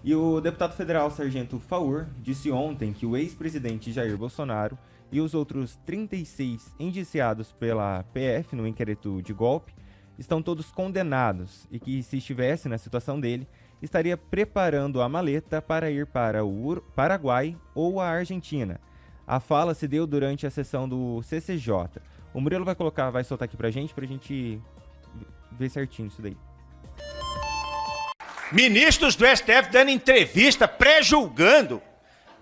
E o deputado federal Sargento Faur disse ontem que o ex-presidente Jair Bolsonaro e os outros 36 indiciados pela PF no inquérito de golpe estão todos condenados e que, se estivesse na situação dele, estaria preparando a maleta para ir para o Paraguai ou a Argentina. A fala se deu durante a sessão do CCJ. O Murilo vai soltar aqui pra gente ver certinho isso daí. Ministros do STF dando entrevista, pré-julgando.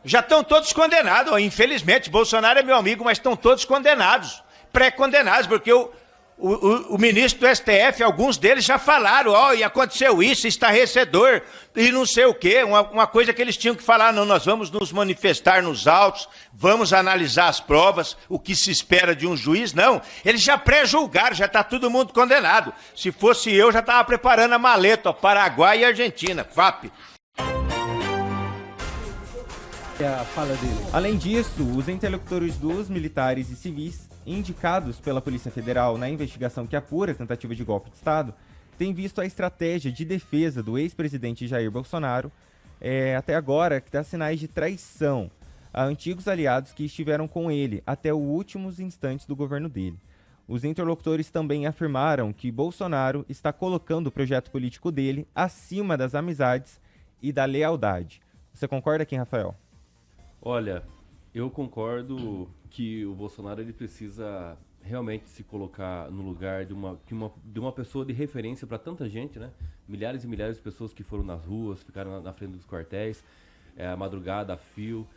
Já estão todos condenados. Infelizmente, Bolsonaro é meu amigo, mas estão todos condenados. Pré-condenados, porque o ministro do STF, alguns deles já falaram, e aconteceu isso, estarrecedor, e não sei o quê. Uma coisa que eles tinham que falar, não, nós vamos nos manifestar nos autos, vamos analisar as provas, o que se espera de um juiz, não. Eles já pré-julgaram, já está todo mundo condenado. Se fosse eu, já estava preparando a maleta, Paraguai e Argentina, FAP. A fala dele. Além disso, os interlocutores dos militares e civis indicados pela Polícia Federal na investigação que apura a tentativa de golpe de Estado têm visto a estratégia de defesa do ex-presidente Jair Bolsonaro até agora que dá sinais de traição a antigos aliados que estiveram com ele até os últimos instantes do governo dele. Os interlocutores também afirmaram que Bolsonaro está colocando o projeto político dele acima das amizades e da lealdade. Você concorda aqui, Rafael? Olha, eu concordo que o Bolsonaro ele precisa realmente se colocar no lugar de uma pessoa de referência para tanta gente, né? Milhares e milhares de pessoas que foram nas ruas, ficaram na frente dos quartéis, a madrugada a fio,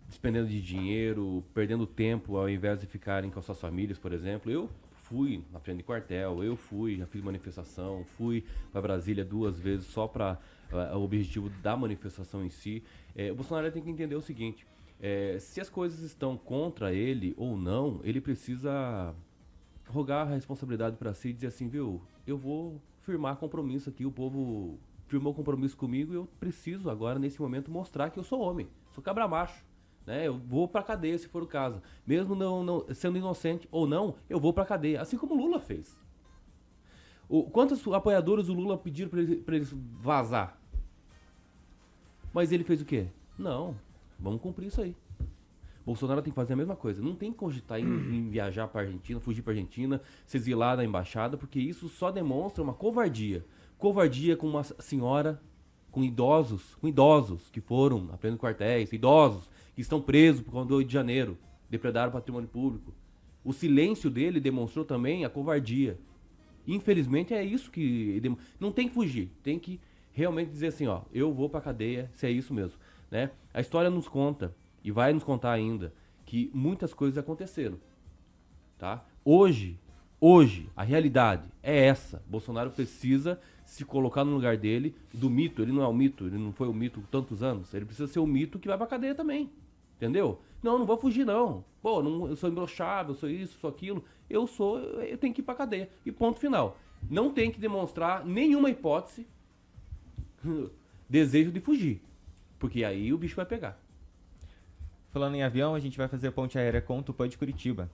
despendendo de dinheiro, perdendo tempo ao invés de ficarem com as suas famílias, por exemplo. Eu fui na frente de quartel, já fiz manifestação, fui para Brasília 2 vezes só para o objetivo da manifestação em si. O Bolsonaro tem que entender o seguinte: se as coisas estão contra ele ou não, ele precisa rogar a responsabilidade para si e dizer assim, viu, eu vou firmar compromisso aqui, o povo firmou compromisso comigo e eu preciso agora, nesse momento, mostrar que eu sou homem, sou cabra macho, né? Eu vou pra cadeia se for o caso. Mesmo não sendo inocente ou não, eu vou pra cadeia, assim como o Lula fez. Quantos apoiadores o Lula pediram pra ele vazar? Mas ele fez o quê? Não, vamos cumprir isso aí. Bolsonaro tem que fazer a mesma coisa. Não tem que cogitar em viajar para Argentina, fugir para Argentina, se exilar da embaixada, porque isso só demonstra uma covardia. Covardia com uma senhora, com idosos que foram a pleno quartéis, idosos que estão presos por conta do 8 de janeiro, depredaram o patrimônio público. O silêncio dele demonstrou também a covardia. Infelizmente é isso que... Não tem que fugir, tem que realmente dizer assim, eu vou pra cadeia, se é isso mesmo, né? A história nos conta, e vai nos contar ainda, que muitas coisas aconteceram, tá? Hoje, a realidade é essa. Bolsonaro precisa se colocar no lugar dele, do mito. Ele não é o mito, ele não foi o mito por tantos anos. Ele precisa ser o mito que vai pra cadeia também, entendeu? Não vou fugir não. Pô, eu sou imbrochável, eu sou isso, sou aquilo. Eu tenho que ir pra cadeia. E ponto final. Não tem que demonstrar nenhuma hipótese desejo de fugir, porque aí o bicho vai pegar. Falando em avião, a gente vai fazer a ponte aérea com o Tupã de Curitiba.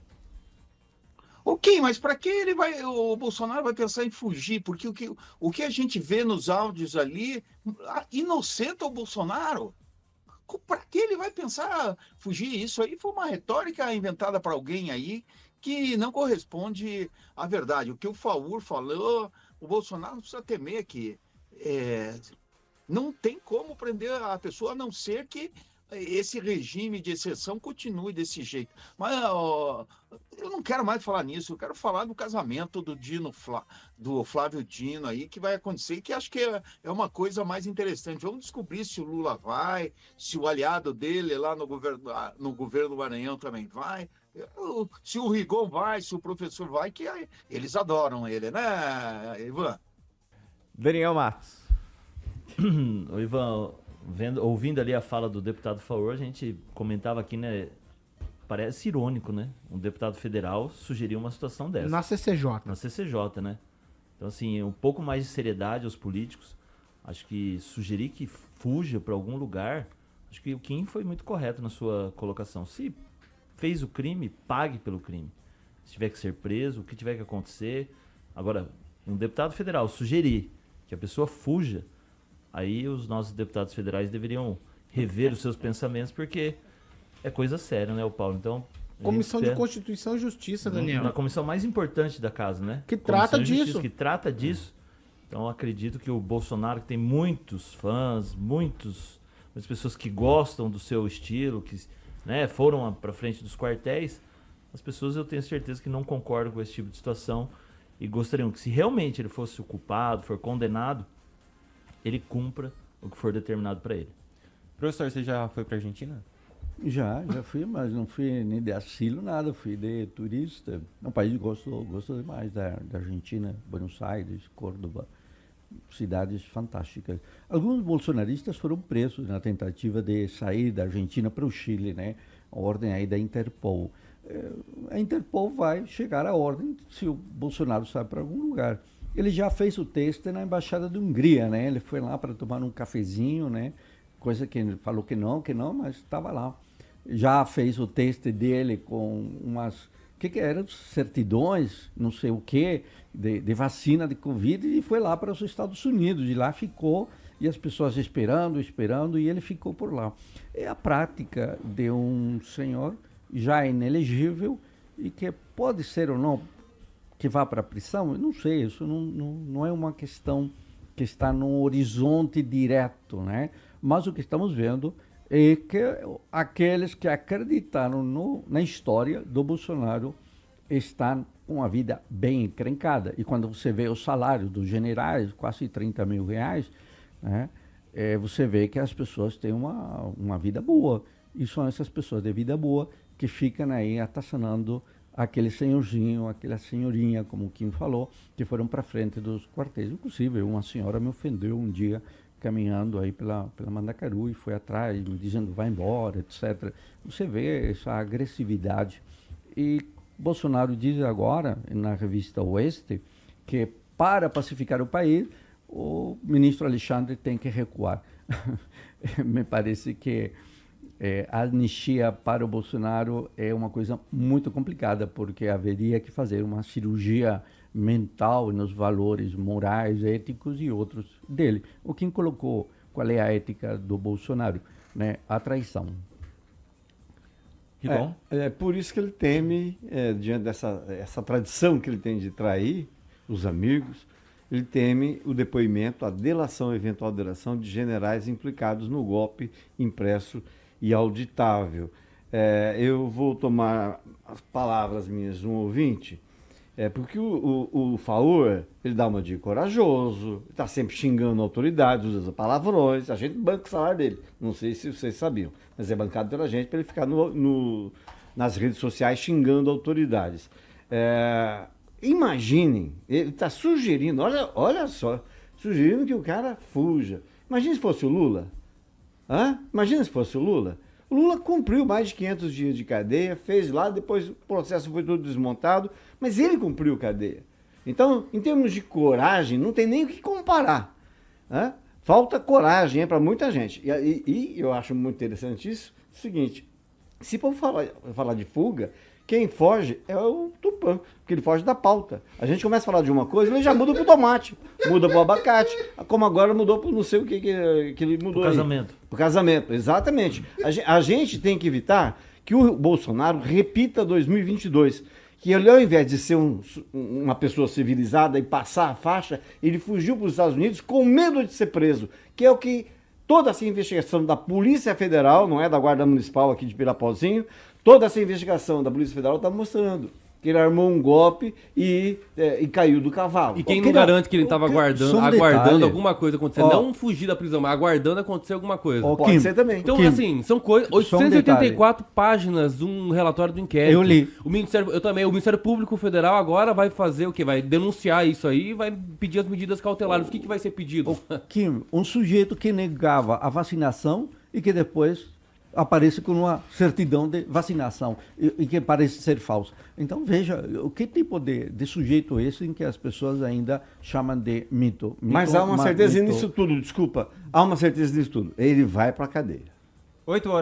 Ok, mas para que o Bolsonaro vai pensar em fugir? Porque o que a gente vê nos áudios ali, inocenta o Bolsonaro. Para que ele vai pensar fugir? Isso aí foi uma retórica inventada para alguém aí que não corresponde à verdade. O que o Faur falou, o Bolsonaro não precisa temer que não tem como prender a pessoa, a não ser que esse regime de exceção continue desse jeito. Mas eu não quero mais falar nisso, eu quero falar do casamento do Flávio Dino aí, que vai acontecer, que acho que é uma coisa mais interessante. Vamos descobrir se o Lula vai, se o aliado dele lá no governo do Maranhão também vai, se o Rigon vai, se o professor vai, que eles adoram ele, né, Ivan? Daniel Matos. O Ivan, ouvindo ali a fala do deputado Faur, a gente comentava aqui, né? Parece irônico, né? Um deputado federal sugerir uma situação dessa. Na CCJ. Na CCJ, né? Então, assim, um pouco mais de seriedade aos políticos. Acho que sugerir que fuja para algum lugar, acho que o Kim foi muito correto na sua colocação. Se fez o crime, pague pelo crime. Se tiver que ser preso, o que tiver que acontecer. Agora, um deputado federal sugerir que a pessoa fuja, Aí os nossos deputados federais deveriam rever os seus pensamentos, porque é coisa séria, né, o Paulo? Então, a gente Comissão de espera- Constituição e Justiça, Daniel. na comissão mais importante da casa, né? Que trata Comissão de Justiça, disso. que trata disso. Então, acredito que o Bolsonaro, que tem muitos fãs, muitas pessoas que gostam do seu estilo, que, né, foram para frente dos quartéis, as pessoas, eu tenho certeza que não concordam com esse tipo de situação e gostariam que, se realmente ele fosse o culpado, for condenado, ele cumpra o que for determinado para ele. Professor, você já foi para Argentina? Já fui, mas não fui nem de asilo, nada, fui de turista. É um país que gosto demais da Argentina, Buenos Aires, Córdoba, cidades fantásticas. Alguns bolsonaristas foram presos na tentativa de sair da Argentina para o Chile, né? A ordem aí da Interpol. A Interpol vai chegar à ordem se o Bolsonaro sai para algum lugar. Ele já fez o teste na Embaixada da Hungria, né? Ele foi lá para tomar um cafezinho, né? Coisa que ele falou que não, mas estava lá. Já fez o teste dele com umas, que eram? Certidões, não sei o que, de vacina de Covid, e foi lá para os Estados Unidos. E lá ficou, e as pessoas esperando, e ele ficou por lá. É a prática de um senhor já inelegível e que pode ser ou não que vá para a prisão, eu não sei, isso não é uma questão que está no horizonte direto, né? Mas o que estamos vendo é que aqueles que acreditaram na história do Bolsonaro estão com a vida bem encrencada. E quando você vê o salário dos generais, quase 30 mil reais, né, você vê que as pessoas têm uma vida boa. E são essas pessoas de vida boa que ficam aí ataçanando aquele senhorzinho, aquela senhorinha, como o Kim falou, que foram para frente dos quartéis. Inclusive, uma senhora me ofendeu um dia caminhando aí pela Mandacaru e foi atrás, me dizendo vai embora, etc. Você vê essa agressividade. E Bolsonaro diz agora, na revista Oeste, que para pacificar o país, o ministro Alexandre tem que recuar. Me parece que a anistia para o Bolsonaro é uma coisa muito complicada, porque haveria que fazer uma cirurgia mental nos valores morais, éticos e outros dele. O Kim colocou qual é a ética do Bolsonaro, né? A traição. Que bom. É por isso que ele teme, diante essa tradição que ele tem de trair os amigos, ele teme o depoimento, a eventual delação de generais implicados no golpe impresso e auditável. Eu vou tomar as palavras minhas de um ouvinte, porque o Faur, ele dá uma de corajoso, está sempre xingando autoridades, usa palavrões, a gente banca o salário dele. Não sei se vocês sabiam, mas é bancado pela gente para ele ficar nas redes sociais xingando autoridades. Imaginem, ele está sugerindo, olha só, sugerindo que o cara fuja. Imagine se fosse o Lula. Imagina se fosse o Lula. O Lula cumpriu mais de 500 dias de cadeia, fez lá, depois o processo foi todo desmontado, mas ele cumpriu cadeia. Então, em termos de coragem, não tem nem o que comparar. Falta coragem para muita gente. E eu acho muito interessante isso, o seguinte, se for falar de fuga, quem foge é o Tupã, porque ele foge da pauta. A gente começa a falar de uma coisa, ele já muda pro tomate, muda pro abacate, como agora mudou pro não sei o que ele mudou. O casamento. O casamento, exatamente. A gente tem que evitar que o Bolsonaro repita 2022, que ele, ao invés de ser uma pessoa civilizada e passar a faixa, ele fugiu para os Estados Unidos com medo de ser preso, que é o que toda essa investigação da Polícia Federal, não é da Guarda Municipal aqui de Pirapozinho, toda essa investigação da Polícia Federal está mostrando que ele armou um golpe e caiu do cavalo. E quem não garante que ele estava aguardando detalhe. alguma coisa acontecer? Não fugir da prisão, mas aguardando acontecer alguma coisa. Pode ser também. Então, Kim, assim, são coisas. 884 páginas de um relatório do inquérito. Eu li. O Ministério Público Federal agora vai fazer o quê? Vai denunciar isso aí e vai pedir as medidas cautelares. O que vai ser pedido? Kim, um sujeito que negava a vacinação e que depois aparece com uma certidão de vacinação e que parece ser falsa. Então veja, o que tipo de sujeito é esse em que as pessoas ainda chamam de mito? Mas há uma certeza nisso tudo, desculpa. Há uma certeza nisso tudo. Ele vai para a cadeia. 8 horas.